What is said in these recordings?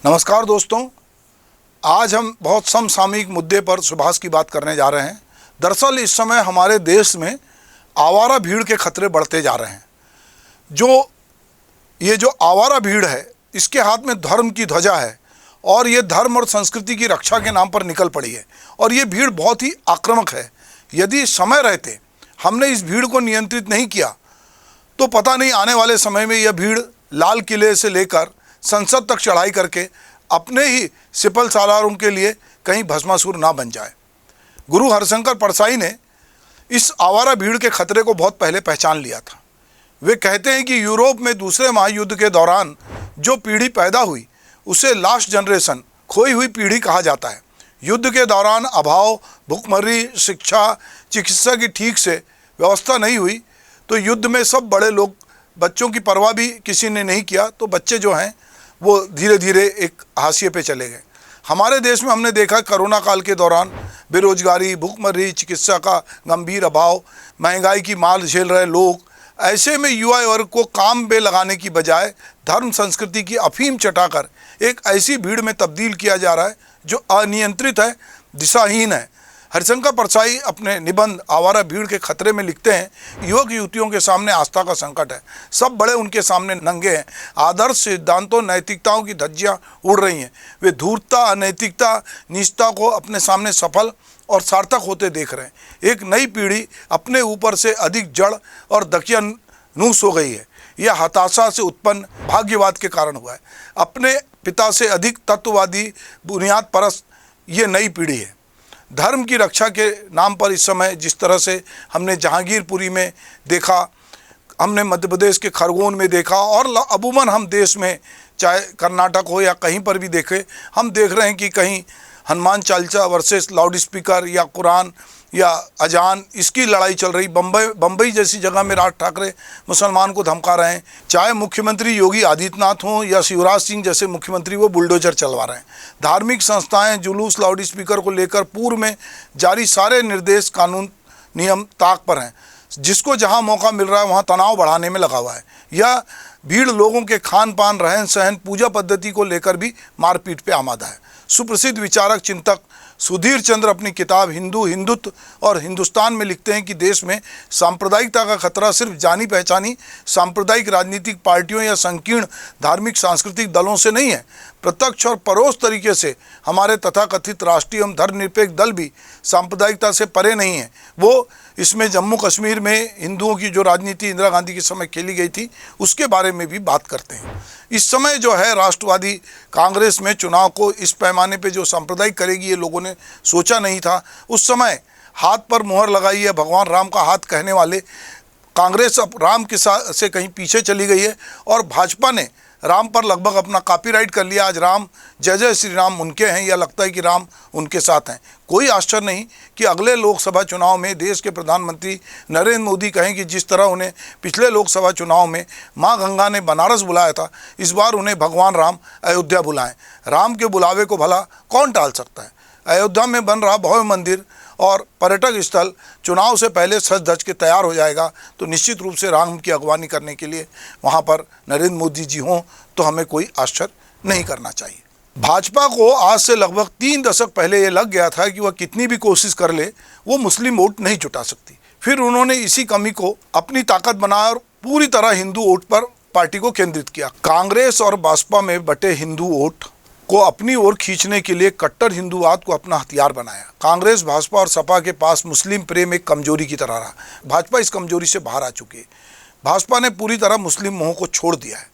नमस्कार दोस्तों, आज हम बहुत समसामयिक मुद्दे पर सुभाष की बात करने जा रहे हैं। दरअसल इस समय हमारे देश में आवारा भीड़ के खतरे बढ़ते जा रहे हैं। जो आवारा भीड़ है, इसके हाथ में धर्म की ध्वजा है और ये धर्म और संस्कृति की रक्षा के नाम पर निकल पड़ी है और ये भीड़ बहुत ही आक्रामक है। यदि समय रहते हमने इस भीड़ को नियंत्रित नहीं किया तो पता नहीं आने वाले समय में यह भीड़ लाल किले से लेकर संसद तक चढ़ाई करके अपने ही सिपल सालारों के लिए कहीं भस्मासुर ना बन जाए। गुरु हरिशंकर परसाई ने इस आवारा भीड़ के खतरे को बहुत पहले पहचान लिया था। वे कहते हैं कि यूरोप में दूसरे महायुद्ध के दौरान जो पीढ़ी पैदा हुई उसे लास्ट जनरेशन, खोई हुई पीढ़ी कहा जाता है। युद्ध के दौरान अभाव, भुखमरी, शिक्षा, चिकित्सा की ठीक से व्यवस्था नहीं हुई तो युद्ध में सब बड़े लोग, बच्चों की परवाह भी किसी ने नहीं किया, तो बच्चे जो हैं वो धीरे धीरे एक हाशिए पे चले गए। हमारे देश में हमने देखा कोरोना काल के दौरान बेरोजगारी, भुखमरी, चिकित्सा का गंभीर अभाव, महंगाई की मार झेल रहे लोग, ऐसे में युवा वर्ग को काम पे लगाने की बजाय धर्म संस्कृति की अफीम चटाकर एक ऐसी भीड़ में तब्दील किया जा रहा है जो अनियंत्रित है, दिशाहीन है। हरिशंकर परसाई अपने निबंध आवारा भीड़ के खतरे में लिखते हैं, युवक युवतियों के सामने आस्था का संकट है। सब बड़े उनके सामने नंगे हैं। आदर्श, सिद्धांतों, नैतिकताओं की धज्जियां उड़ रही हैं। वे धूर्तता, अनैतिकता, निष्ठा को अपने सामने सफल और सार्थक होते देख रहे हैं। एक नई पीढ़ी अपने ऊपर से अधिक जड़ और दकियानूस हो गई है। यह हताशा से उत्पन्न भाग्यवाद के कारण हुआ है। अपने पिता से अधिक तत्ववादी, बुनियाद परस्त ये नई पीढ़ी है। धर्म की रक्षा के नाम पर इस समय जिस तरह से हमने जहांगीरपुरी में देखा, हमने मध्य प्रदेश के खरगोन में देखा और अमूमन हम देश में चाहे कर्नाटक हो या कहीं पर भी देखें, हम देख रहे हैं कि कहीं Hanuman Chalisa versus loud speaker या कुरान या अजान, इसकी लड़ाई चल रही। बम्बई जैसी जगह में राज ठाकरे मुसलमान को धमका रहे हैं। चाहे मुख्यमंत्री योगी आदित्यनाथ हों या शिवराज सिंह जैसे मुख्यमंत्री, वो बुलडोजर चलवा रहे हैं। धार्मिक संस्थाएं जुलूस, लाउड स्पीकर को लेकर पूर्व में जारी सारे निर्देश, कानून, नियम ताक पर हैं। जिसको जहां मौका मिल रहा है वहां तनाव बढ़ाने में लगा हुआ है। यह भीड़ लोगों के खान पान, रहन सहन, पूजा पद्धति को लेकर भी मारपीट पे आमादा है। सुप्रसिद्ध विचारक, चिंतक सुधीर चंद्र अपनी किताब हिंदुत्व और हिंदुस्तान में लिखते हैं कि देश में सांप्रदायिकता का खतरा सिर्फ जानी पहचानी सांप्रदायिक राजनीतिक पार्टियों या संकीर्ण धार्मिक सांस्कृतिक दलों से नहीं है। प्रत्यक्ष और परोक्ष तरीके से हमारे तथाकथित राष्ट्रीय एवं धर्मनिरपेक्ष दल भी सांप्रदायिकता से परे नहीं है। वो इसमें जम्मू कश्मीर में हिंदुओं की जो राजनीति इंदिरा गांधी के समय खेली गई थी उसके बारे में भी बात करते हैं। इस समय जो है राष्ट्रवादी कांग्रेस में चुनाव को इस पैमाने पे जो सांप्रदायिक करेगी ये लोगों ने सोचा नहीं था। उस समय हाथ पर मोहर लगाई है भगवान राम का हाथ कहने वाले कांग्रेस अब राम के साथ से कहीं पीछे चली गई है और भाजपा ने राम पर लगभग अपना कॉपीराइट कर लिया। आज राम जय जय श्री राम उनके हैं या लगता है कि राम उनके साथ हैं। कोई आश्चर्य नहीं कि अगले लोकसभा चुनाव में देश के प्रधानमंत्री नरेंद्र मोदी कहें कि जिस तरह उन्हें पिछले लोकसभा चुनाव में मां गंगा ने बनारस बुलाया था, इस बार उन्हें भगवान राम अयोध्या बुलाएं। राम के बुलावे को भला कौन टाल सकता है। अयोध्या में बन रहा भव्य मंदिर और पर्यटक स्थल चुनाव से पहले सज धज के तैयार हो जाएगा तो निश्चित रूप से राम की अगवानी करने के लिए वहाँ पर नरेंद्र मोदी जी हों तो हमें कोई आश्चर्य नहीं करना चाहिए। भाजपा को आज से लगभग 3 दशक पहले ये लग गया था कि वह कितनी भी कोशिश कर ले वो मुस्लिम वोट नहीं जुटा सकती। फिर उन्होंने इसी कमी को अपनी ताकत बनाया और पूरी तरह हिंदू वोट पर पार्टी को केंद्रित किया। कांग्रेस और भाजपा में बटे हिंदू वोट को अपनी ओर खींचने के लिए कट्टर हिंदूवाद को अपना हथियार बनाया। कांग्रेस, भाजपा और सपा के पास मुस्लिम प्रेम एक कमजोरी की तरह रहा। भाजपा इस कमजोरी से बाहर आ चुकी है। भाजपा ने पूरी तरह मुस्लिम मोह को छोड़ दिया है।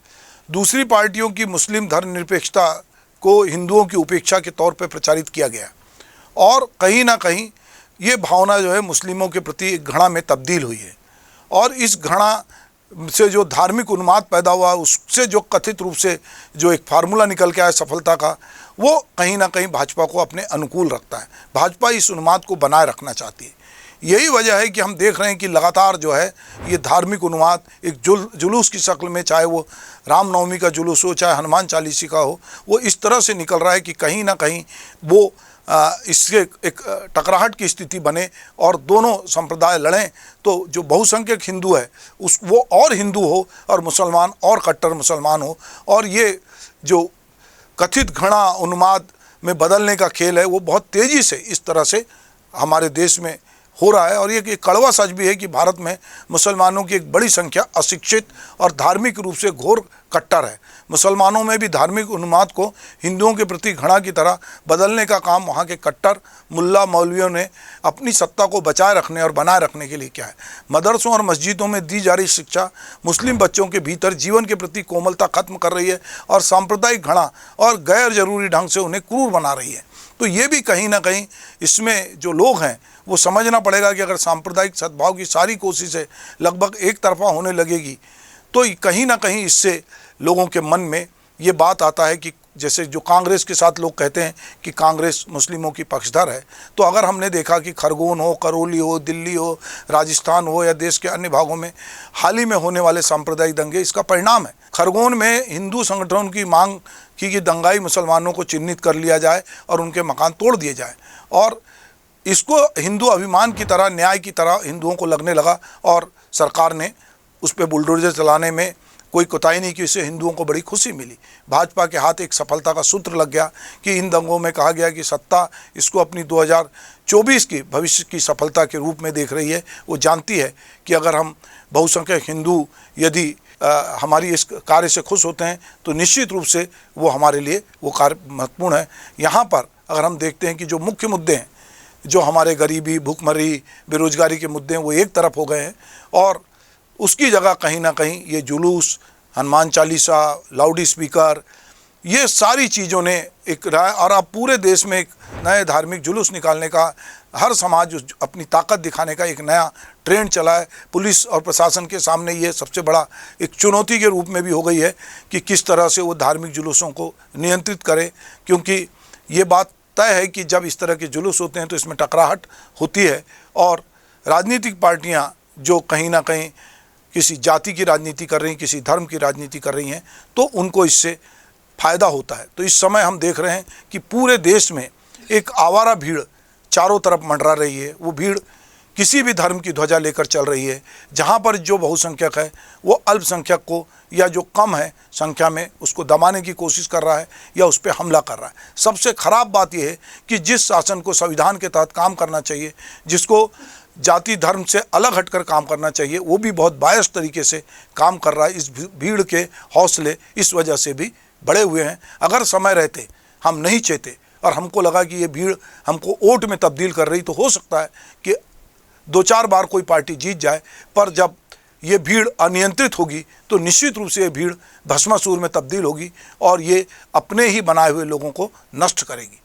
दूसरी पार्टियों की मुस्लिम धर्मनिरपेक्षता को हिंदुओं की उपेक्षा के तौर पर प्रचारित किया गया और कहीं ना कहीं ये भावना जो है मुस्लिमों के प्रति एक घृणा में तब्दील हुई है और इस घृणा से जो धार्मिक उन्माद पैदा हुआ, उससे जो कथित रूप से जो एक फार्मूला निकल के आया सफलता का, वो कहीं ना कहीं भाजपा को अपने अनुकूल रखता है। भाजपा इस उन्माद को बनाए रखना चाहती है। यही वजह है कि हम देख रहे हैं कि लगातार जो है ये धार्मिक उन्माद एक जुलूस की शक्ल में, चाहे वो रामनवमी का जुलूस हो, चाहे हनुमान चालीसा का हो, वो इस तरह से निकल रहा है कि कहीं ना कहीं वो इससे एक टकराहट की स्थिति बने और दोनों संप्रदाय लड़ें तो जो बहुसंख्यक हिंदू है वो और हिंदू हो और मुसलमान और कट्टर मुसलमान हो और ये जो कथित घृणा उन्माद में बदलने का खेल है वो बहुत तेज़ी से इस तरह से हमारे देश में हो रहा है। और ये कड़वा सच भी है कि भारत में मुसलमानों की एक बड़ी संख्या अशिक्षित और धार्मिक रूप से घोर कट्टर है। मुसलमानों में भी धार्मिक उन्माद को हिंदुओं के प्रति घृणा की तरह बदलने का काम वहाँ के कट्टर मुल्ला मौलवियों ने अपनी सत्ता को बचाए रखने और बनाए रखने के लिए किया है। मदरसों और मस्जिदों में दी जा रही शिक्षा मुस्लिम बच्चों के भीतर जीवन के प्रति कोमलता खत्म कर रही है और सांप्रदायिक घृणा और गैर जरूरी ढंग से उन्हें क्रूर बना रही है। तो ये भी कहीं ना कहीं इसमें जो लोग हैं वो समझना पड़ेगा कि अगर सांप्रदायिक सद्भाव की सारी कोशिशें लगभग एक तरफा होने लगेगी तो कहीं ना कहीं इससे लोगों के मन में ये बात आता है कि जैसे जो कांग्रेस के साथ लोग कहते हैं कि कांग्रेस मुस्लिमों की पक्षधर है, तो अगर हमने देखा कि खरगोन हो, करौली हो, दिल्ली हो, राजस्थान हो या देश के अन्य भागों में हाल ही में होने वाले सांप्रदायिक दंगे इसका परिणाम है। खरगोन में हिंदू संगठनों की मांग की कि दंगाई मुसलमानों को चिन्हित कर लिया जाए और उनके मकान तोड़ दिए जाए, और इसको हिंदू अभिमान की तरह, न्याय की तरह हिंदुओं को लगने लगा और सरकार ने उस पर बुलडोजर चलाने में कोई कोताही नहीं की। इससे हिंदुओं को बड़ी खुशी मिली। भाजपा के हाथ एक सफलता का सूत्र लग गया कि इन दंगों में कहा गया कि सत्ता इसको अपनी 2024 की भविष्य की सफलता के रूप में देख रही है। वो जानती है कि अगर हम बहुसंख्यक हिंदू यदि हमारी इस कार्य से खुश होते हैं तो निश्चित रूप से वो हमारे लिए वो कार्य महत्वपूर्ण है। यहाँ पर अगर हम देखते हैं कि जो मुख्य मुद्दे हैं, जो हमारे गरीबी, भूखमरी, बेरोजगारी के मुद्दे हैं, वो एक तरफ हो गए हैं और उसकी जगह कहीं ना कहीं ये जुलूस, हनुमान चालीसा, लाउड स्पीकर, ये सारी चीज़ों ने एक राय, और अब पूरे देश में एक नए धार्मिक जुलूस निकालने का, हर समाज अपनी ताकत दिखाने का एक नया ट्रेंड चला है। पुलिस और प्रशासन के सामने ये सबसे बड़ा एक चुनौती के रूप में भी हो गई है कि किस तरह से वो धार्मिक जुलूसों को नियंत्रित करे, क्योंकि ये बात तय है कि जब इस तरह के जुलूस होते हैं तो इसमें टकराहट होती है और राजनीतिक पार्टियां जो कहीं ना कहीं किसी जाति की राजनीति कर रही हैं, किसी धर्म की राजनीति कर रही हैं, तो उनको इससे फ़ायदा होता है। तो इस समय हम देख रहे हैं कि पूरे देश में एक आवारा भीड़ चारों तरफ मंडरा रही है। वो भीड़ किसी भी धर्म की ध्वजा लेकर चल रही है। जहाँ पर जो बहुसंख्यक है वो अल्पसंख्यक को या जो कम है संख्या में उसको दबाने की कोशिश कर रहा है या उस पर हमला कर रहा है। सबसे ख़राब बात यह है कि जिस शासन को संविधान के तहत काम करना चाहिए, जिसको जाति धर्म से अलग हटकर काम करना चाहिए, वो भी बहुत बायस तरीके से काम कर रहा है। इस भीड़ के हौसले इस वजह से भी बढ़े हुए हैं। अगर समय रहते हम नहीं चेते और हमको लगा कि ये भीड़ हमको वोट में तब्दील कर रही, तो हो सकता है कि 2-4 बार कोई पार्टी जीत जाए, पर जब ये भीड़ अनियंत्रित होगी तो निश्चित रूप से ये भीड़ भस्मासुर में तब्दील होगी और ये अपने ही बनाए हुए लोगों को नष्ट करेगी।